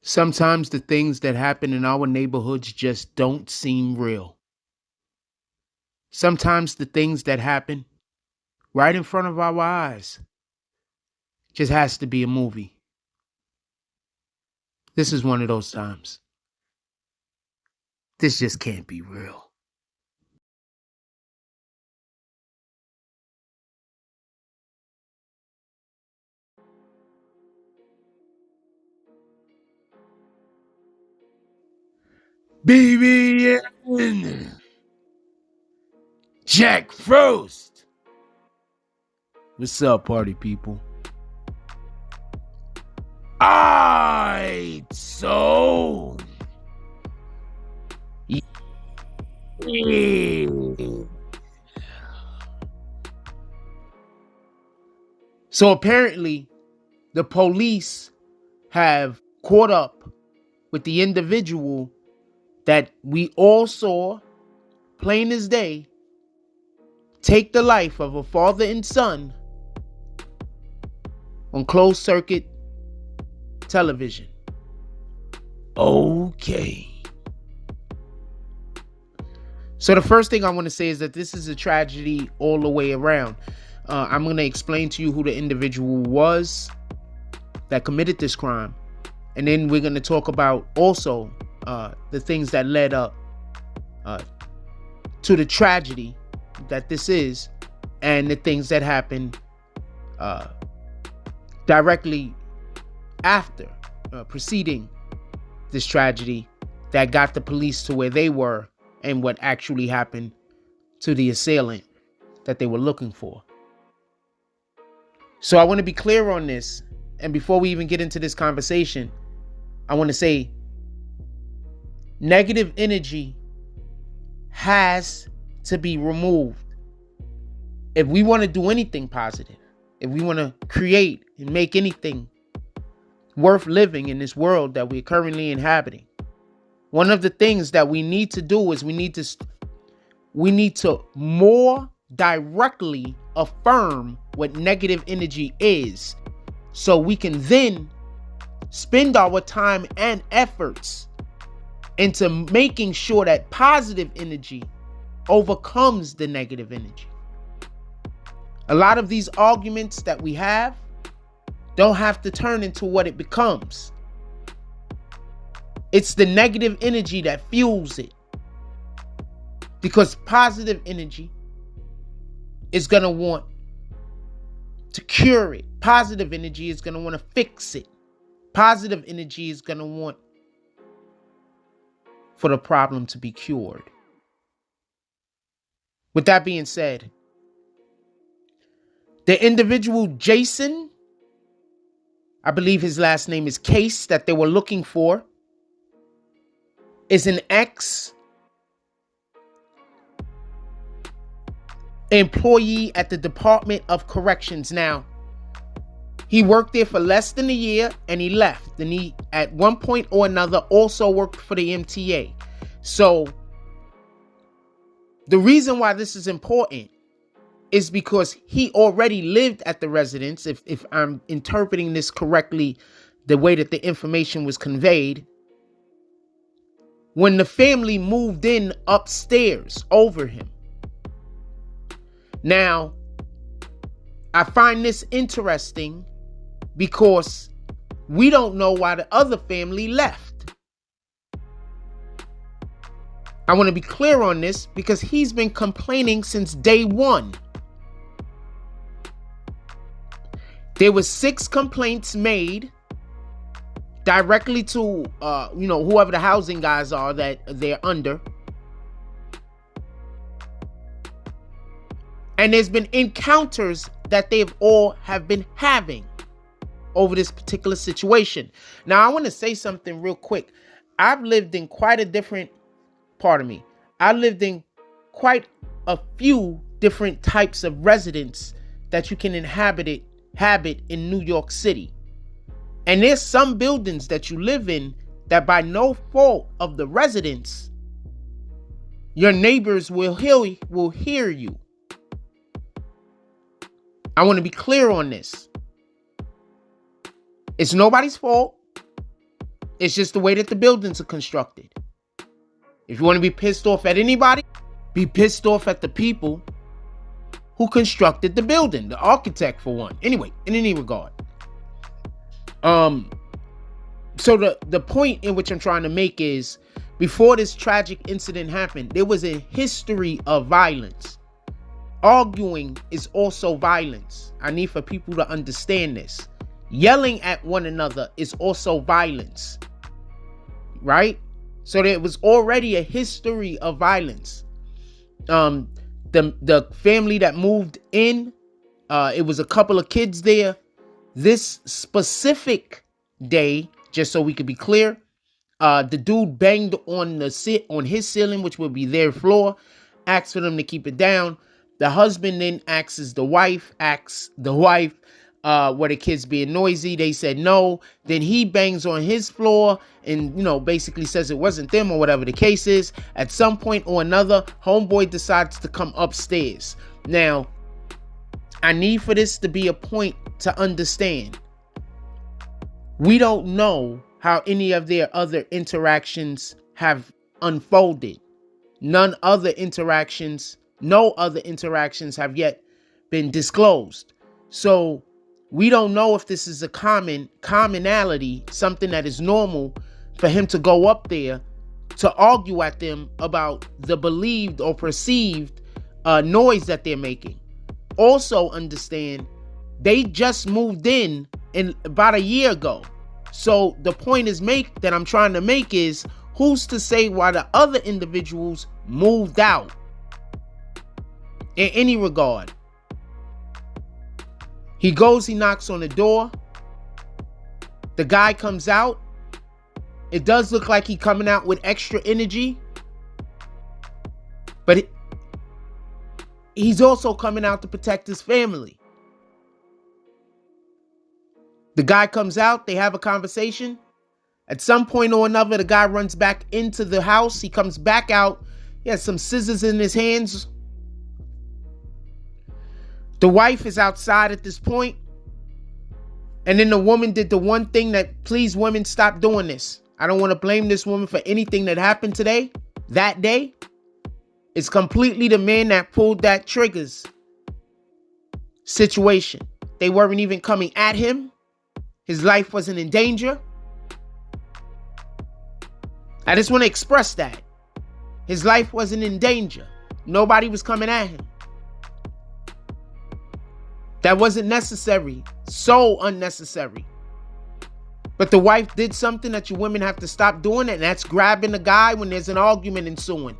Sometimes the things that happen in our neighborhoods just don't seem real. Sometimes the things that happen right in front of our eyes just has to be a movie. This is one of those times. This just can't be real. BBN Jack Frost. What's up, party people? Alright, so yeah. So apparently the police have caught up with the individual that we all saw, plain as day, take the life of a father and son on closed circuit television. Okay. So the first thing I want to say is that this is a tragedy all the way around. I'm going to explain to you who the individual was that committed this crime. And then we're going to talk about also the things that led up to the tragedy that this is, and the things that happened directly after, preceding this tragedy that got the police to where they were, and what actually happened to the assailant that they were looking for. So I want to be clear on this. And before we even get into this conversation, I want to say negative energy has to be removed. If we want to do anything positive, if we want to create and make anything worth living in this world that we're currently inhabiting, one of the things that we need to do is we need to more directly affirm what negative energy is, so we can then spend our time and efforts into making sure that positive energy overcomes the negative energy. A lot of these arguments that we have don't have to turn into what it becomes. It's the negative energy that fuels it. Because positive energy is going to want to cure it. Positive energy is going to want to fix it. Positive energy is going to want for the problem to be cured. With that being said, the individual Jason, I believe his last name is Case, that they were looking for, is an ex-employee at the Department of Corrections. Now, he worked there for less than a year and he left. And he, at one point or another, also worked for the MTA. So, the reason why this is important is because he already lived at the residence, if I'm interpreting this correctly, the way that the information was conveyed, when the family moved in upstairs over him. Now, I find this interesting because we don't know why the other family left. I want to be clear on this because he's been complaining since day one. There were 6 complaints made directly to, whoever the housing guys are that they're under. And there's been encounters that they've all have been having over this particular situation. Now, I want to say something real quick. I've lived in quite a different, I lived in quite a few different types of residents that you can inhabit in New York City. And there's some buildings that you live in that by no fault of the residents, your neighbors will hear you. I want to be clear on this. It's nobody's fault. It's just the way that the buildings are constructed. If you want to be pissed off at anybody, be pissed off at the people who constructed the building, the architect for one. Anyway, in any regard. So the point in which I'm trying to make is, before this tragic incident happened, there was a history of violence. Arguing is also violence. I need for people to understand this. Yelling at one another is also violence. Right? So there was already a history of violence. The family that moved in, it was a couple of kids there. This specific day, just so we could be clear, the dude banged on his ceiling, which would be their floor, asked for them to keep it down. The husband then asks the wife, were the kids being noisy? They said no. Then he bangs on his floor and, basically says it wasn't them or whatever the case is. At some point or another, homeboy decides to come upstairs. Now, I need for this to be a point to understand. We don't know how any of their other interactions have unfolded. No other interactions have yet been disclosed. So we don't know if this is a commonality, something that is normal for him to go up there to argue at them about the believed or perceived noise that they're making. Also understand, they just moved in about a year ago. So the point that I'm trying to make is, who's to say why the other individuals moved out? In any regard. He knocks on the door. The guy comes out. It does look like he's coming out with extra energy. But he's also coming out to protect his family. The guy comes out. They have a conversation. At some point or another, the guy runs back into the house. He comes back out. He has some scissors in his hands. The wife is outside at this point. And then the woman did the one thing that, please women, stop doing this. I don't want to blame this woman for anything that happened that day. It's completely the man that pulled that triggers situation. They weren't even coming at him. His life wasn't in danger. I just want to express that. His life wasn't in danger. Nobody was coming at him. That wasn't necessary. So unnecessary. But the wife did something that you women have to stop doing, and that's grabbing the guy when there's an argument ensuing.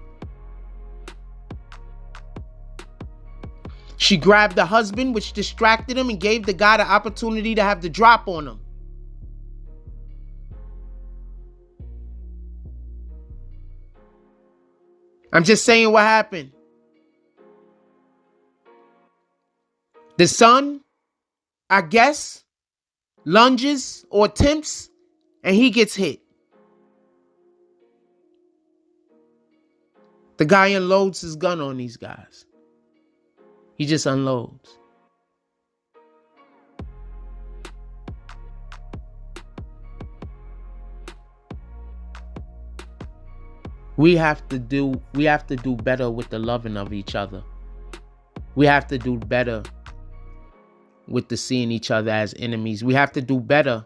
She grabbed the husband, which distracted him and gave the guy the opportunity to have the drop on him. I'm just saying what happened. The son, I guess, lunges or attempts, and he gets hit. The guy unloads his gun on these guys. He just unloads. We have to do better with the loving of each other. We have to do better with the seeing each other as enemies. We have to do better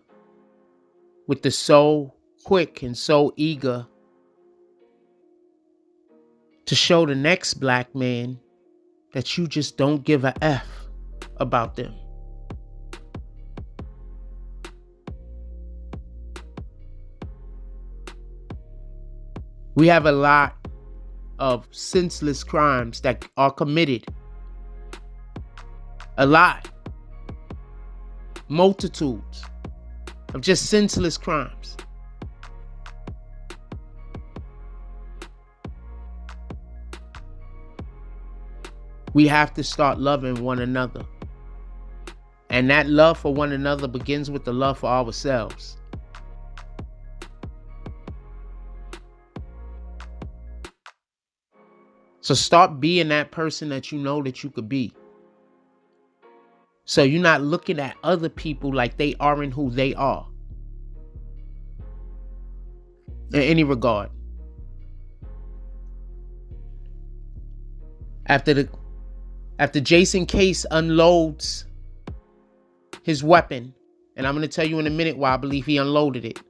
with the so quick and so eager to show the next black man that you just don't give a F about them. We have a lot of senseless crimes that are committed. A lot. Multitudes of just senseless crimes. We have to start loving one another. And that love for one another begins with the love for ourselves. So start being that person that you know that you could be. So you're not looking at other people like they aren't who they are. in any regard. After Jason Case unloads his weapon, and I'm going to tell you in a minute why I believe he unloaded it.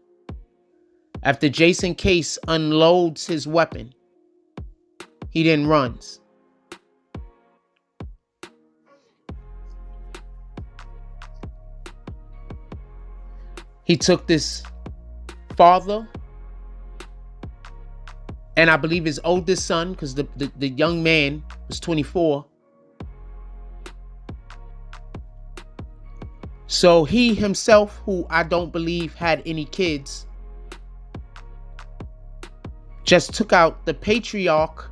After Jason Case unloads his weapon, he then runs. He took this father and I believe his oldest son, because the young man was 24. So he himself, who I don't believe had any kids, just took out the patriarch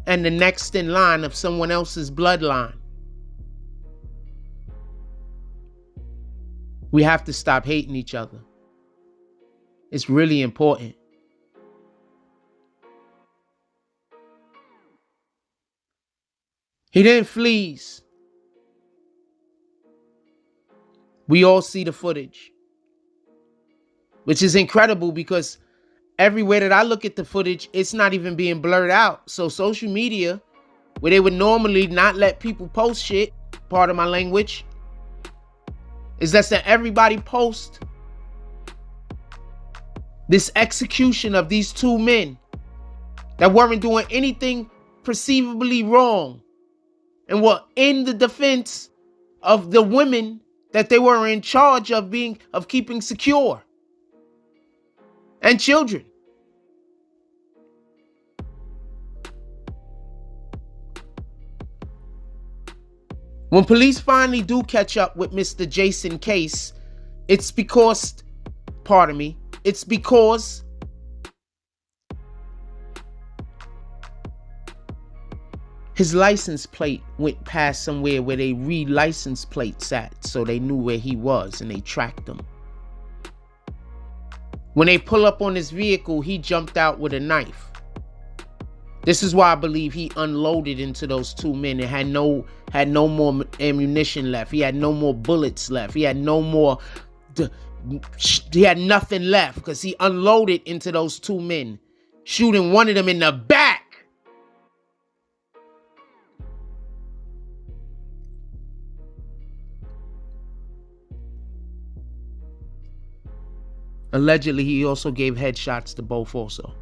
and the next in line of someone else's bloodline. We have to stop hating each other. It's really important. He then flees. We all see the footage, which is incredible because everywhere that I look at the footage, it's not even being blurred out. So social media, where they would normally not let people post shit, part of my language, is that everybody post this execution of these two men that weren't doing anything perceivably wrong and were in the defense of the women that they were in charge of keeping secure, and children. When police finally do catch up with Mr. Jason Case, it's because his license plate went past somewhere where they read license plates at, so they knew where he was and they tracked him. When they pull up on his vehicle, he jumped out with a knife. This is why I believe he unloaded into those two men and had no more ammunition left. He had no more bullets left. He had nothing left because he unloaded into those two men, shooting one of them in the back. Allegedly, he also gave headshots to both also.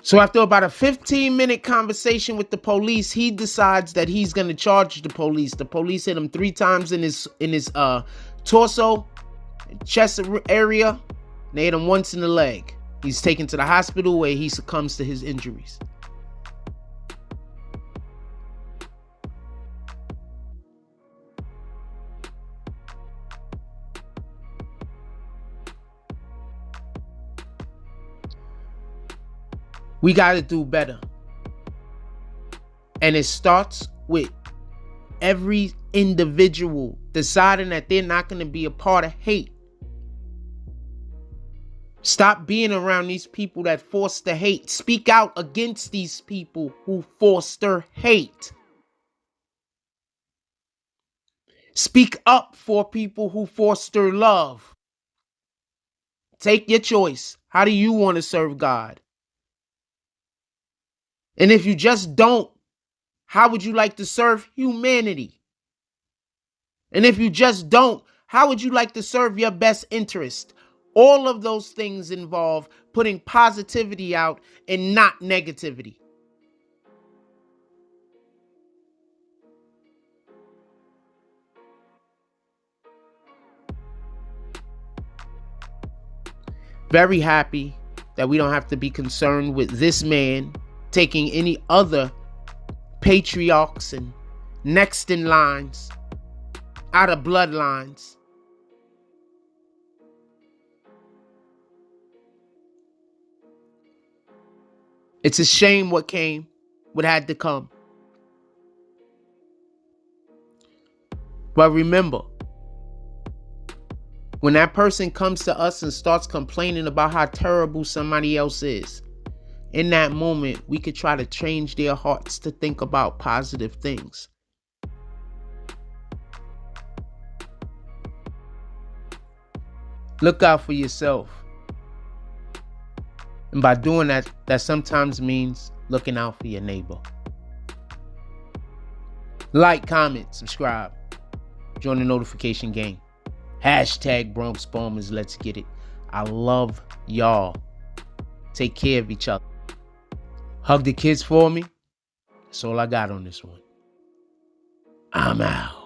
So after about a 15-minute conversation with the police, he decides that he's going to charge the police. The police hit him 3 times in his torso, chest area. And they hit him once in the leg. He's taken to the hospital where he succumbs to his injuries. We got to do better. And it starts with every individual deciding that they're not going to be a part of hate. Stop being around these people that foster hate. Speak out against these people who foster hate. Speak up for people who foster love. Take your choice. How do you want to serve God? And if you just don't, how would you like to serve humanity? And if you just don't, how would you like to serve your best interest? All of those things involve putting positivity out and not negativity. Very happy that we don't have to be concerned with this man taking any other patriarchs and next in lines out of bloodlines. It's a shame what had to come. But remember, when that person comes to us and starts complaining about how terrible somebody else is, in that moment, we could try to change their hearts to think about positive things. Look out for yourself. And by doing that, that sometimes means looking out for your neighbor. Like, comment, subscribe. Join the notification game. Hashtag Bronx Bombers. Let's get it. I love y'all. Take care of each other. Hug the kids for me. That's all I got on this one. I'm out.